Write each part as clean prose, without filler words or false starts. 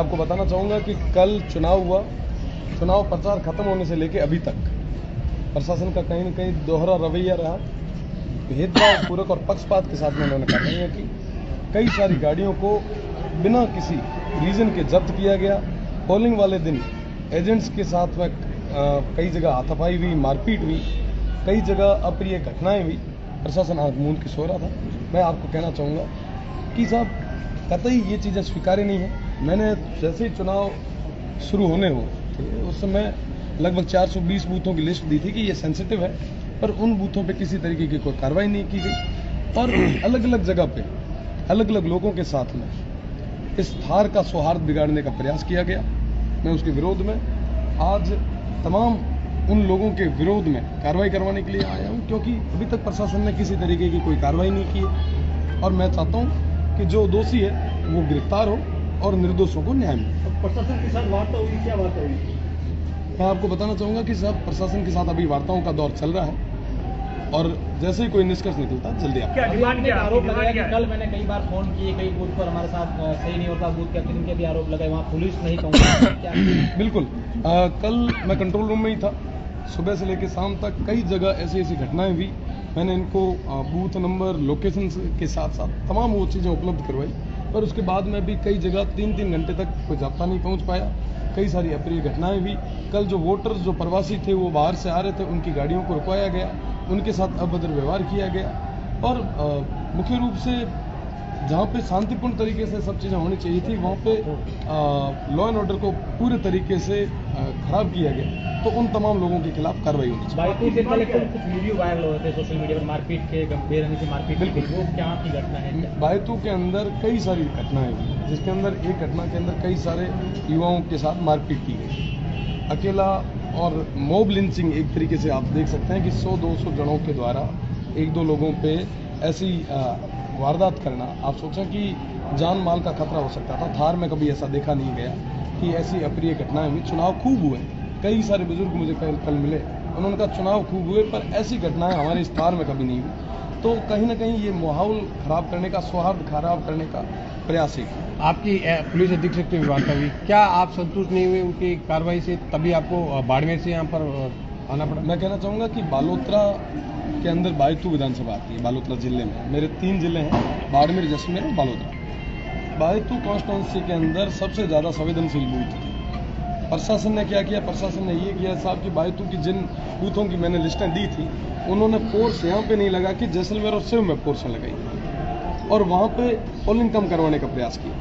आपको बताना चाहूँगा कि कल चुनाव हुआ, चुनाव प्रचार खत्म होने से लेकर अभी तक प्रशासन का कहीं न कहीं दोहरा रवैया रहा। भेदभाव पूर्वक और पक्षपात के साथ में उन्होंने कार्रवाइयाँ की। कई सारी गाड़ियों को बिना किसी रीजन के जब्त किया गया। पोलिंग वाले दिन एजेंट्स के साथ में कई जगह हाथापाई हुई, मारपीट हुई, कई जगह अप्रिय घटनाएं हुई। प्रशासन आंख मूंद के सो रहा था। मैं आपको कहना चाहूँगा कि साहब कतई ये चीज़ें स्वीकार्य नहीं है। मैंने जैसे ही चुनाव शुरू होने हो थे उस समय लगभग 420 बूथों की लिस्ट दी थी कि ये सेंसिटिव है, पर उन बूथों पे किसी तरीके की कोई कार्रवाई नहीं की गई और अलग अलग जगह पे अलग अलग लोगों के साथ में इस थार का सौहार्द बिगाड़ने का प्रयास किया गया। मैं उसके विरोध में आज तमाम उन लोगों के विरोध में कार्रवाई करवाने के लिए आया हूं, क्योंकि अभी तक प्रशासन ने किसी तरीके की कोई कार्रवाई नहीं की है और मैं चाहता हूं कि जो दोषी है वो गिरफ्तार हो और निर्दोषों को न्याय मिले। प्रशासन के साथ वार्ता हुई, क्या वार्ता हुई? मैं आपको बताना चाहूंगा कि साहब प्रशासन के साथ अभी वार्ताओं का दौर चल रहा है और जैसे ही कोई निष्कर्ष निकलता जल्दी आप आरोप लगाया कि कल मैंने कई बार फोन किए, कई बूथ पर हमारे साथ सही नहीं होता, बूथ कैप्टन के भी आरोप लगाए, वहाँ पुलिस नहीं पहुंची। बिल्कुल कल मैं कंट्रोल रूम में ही था। सुबह से लेकर शाम तक कई जगह ऐसी घटनाएं हुई। मैंने इनको बूथ नंबर, लोकेशन के साथ साथ तमाम वो चीज़ें उपलब्ध करवाई, पर उसके बाद में भी कई जगह 3-3 घंटे तक कोई जाब्ता नहीं पहुंच पाया। कई सारी अप्रिय घटनाएं हुई। कल जो वोटर्स जो प्रवासी थे वो बाहर से आ रहे थे, उनकी गाड़ियों को रुकवाया गया, उनके साथ अभद्र व्यवहार किया गया और मुख्य रूप से जहाँ पे शांतिपूर्ण तरीके से सब चीज़ें होनी चाहिए थी वहाँ पे लॉ एंड ऑर्डर को पूरे तरीके से खराब किया गया। तो उन तमाम लोगों के खिलाफ कार्रवाई होनी चाहिए। बायतू से पहले कुछ वीडियो वायरल हो रहे थे सोशल मीडिया पर, मारपीट के, बेरहमी से मारपीट। बिल्कुल, वो क्या की घटना है? बायतू के अंदर कई सारी घटनाएं हुई, जिसके अंदर एक घटना के अंदर कई सारे युवाओं के साथ मारपीट की गई। अकेला और मॉब लिंचिंग एक तरीके से आप देख सकते हैं कि 100-200 जनों के द्वारा 1-2 लोगों पे ऐसी वारदात करना, आप सोचें कि जान माल का खतरा हो सकता था। थार में कभी ऐसा देखा नहीं गया कि ऐसी अप्रिय घटनाएं हुई। चुनाव खूब हुए, कई सारे बुजुर्ग मुझे कल मिले, उन्होंने कहा चुनाव खूब हुए पर ऐसी घटनाएं हमारे इस थार में कभी नहीं हुई। तो कहीं ना कहीं ये माहौल खराब करने का, सौहार्द खराब करने का प्रयास है। आपकी पुलिस अधीक्षक की वार्ता हुई, क्या आप संतुष्ट नहीं हुए उनकी कार्रवाई से, तभी आपको बाड़मेर से यहाँ पर आना पड़ा? मैं कहना चाहूँगा कि बालोतरा के अंदर बायतू विधानसभा आती है। बालोतरा जिले में मेरे 3 जिले हैं, बाड़मेर, जैसलमेर और बालोतरा। बायतू कॉन्स्टिट्यूंसी के अंदर सबसे ज़्यादा संवेदनशील बूथ थी। प्रशासन ने क्या किया? प्रशासन ने ये किया साहब कि बायतू की जिन बूथों की मैंने लिस्टें दी थी उन्होंने फोर्स यहाँ पे नहीं लगा कि जैसलमेर और सिव में फोर्स लगाई और वहाँ पे पोलिंग कम करवाने का प्रयास किया।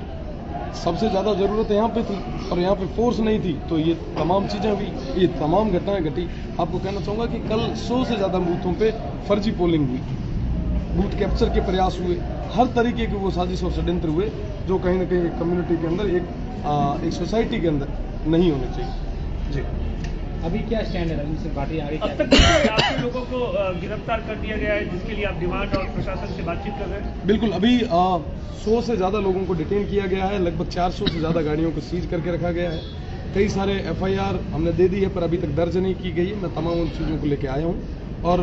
सबसे ज़्यादा ज़रूरत यहाँ पे थी और यहाँ पे फोर्स नहीं थी, तो ये तमाम चीज़ें हुई, ये तमाम घटनाएं घटी। आपको कहना चाहूँगा कि कल 100 से ज़्यादा बूथों पे फर्जी पोलिंग हुई, बूथ कैप्चर के प्रयास हुए, हर तरीके के वो साजिश और षड्यंत्र हुए जो कहीं ना कहीं एक कम्युनिटी के अंदर, एक सोसाइटी के अंदर नहीं होने चाहिए। जी, अभी क्या स्टैंड है इनसे पार्टी आगे? अब तक आपके लोगों को गिरफ्तार कर दिया गया है, जिसके लिए आप डिमांड और प्रशासन से बातचीत कर रहे हैं? बिल्कुल, अभी 100 से ज़्यादा लोगों को डिटेन किया गया है, लगभग 400 से ज़्यादा गाड़ियों को सीज करके रखा गया है। कई सारे FIR हमने दे दी है पर अभी तक दर्ज नहीं की गई है। मैं तमाम उन चीज़ों को लेके आया हूँ और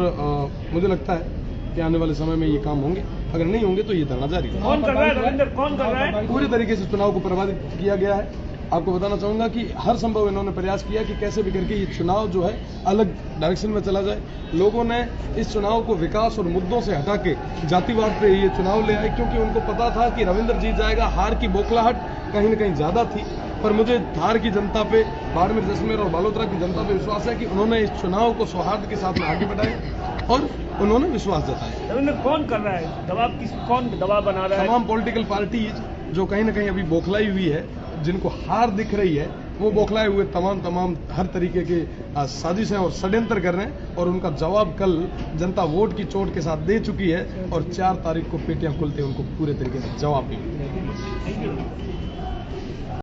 मुझे लगता है कि आने वाले समय में ये काम होंगे, अगर नहीं होंगे तो ये धरना जारी रहेगा। कौन कर रहा है रविंद्र, कौन कर रहा है? पूरी तरीके से चुनाव को प्रभावित किया गया है। आपको बताना चाहूँगा कि हर संभव इन्होंने प्रयास किया कि कैसे भी करके ये चुनाव जो है अलग डायरेक्शन में चला जाए। लोगों ने इस चुनाव को विकास और मुद्दों से हटा के जातिवाद पे ये चुनाव ले आए, क्योंकि उनको पता था कि रविंद्र जीत जाएगा। हार की बौखलाहट कहीं न कहीं ज़्यादा थी, पर मुझे थार की जनता पे, बाड़मेर, जैसलमेर और बालोतरा की जनता पे विश्वास है कि उन्होंने इस चुनाव को सौहार्द के साथ में आगे बढ़ाया और उन्होंने विश्वास जताया। रविंद्र, कौन कर रहा है दबाव? कौन दबाव बना रहा है? तमाम पॉलिटिकल पार्टीज जो कहीं ना कहीं अभी बौखलाई हुई है, जिनको हार दिख रही है, वो बौखलाए हुए तमाम हर तरीके के साजिशें और षड्यंत्र कर रहे हैं और उनका जवाब कल जनता वोट की चोट के साथ दे चुकी है और 4 तारीख को पेटियां खुलते उनको पूरे तरीके से जवाब भी।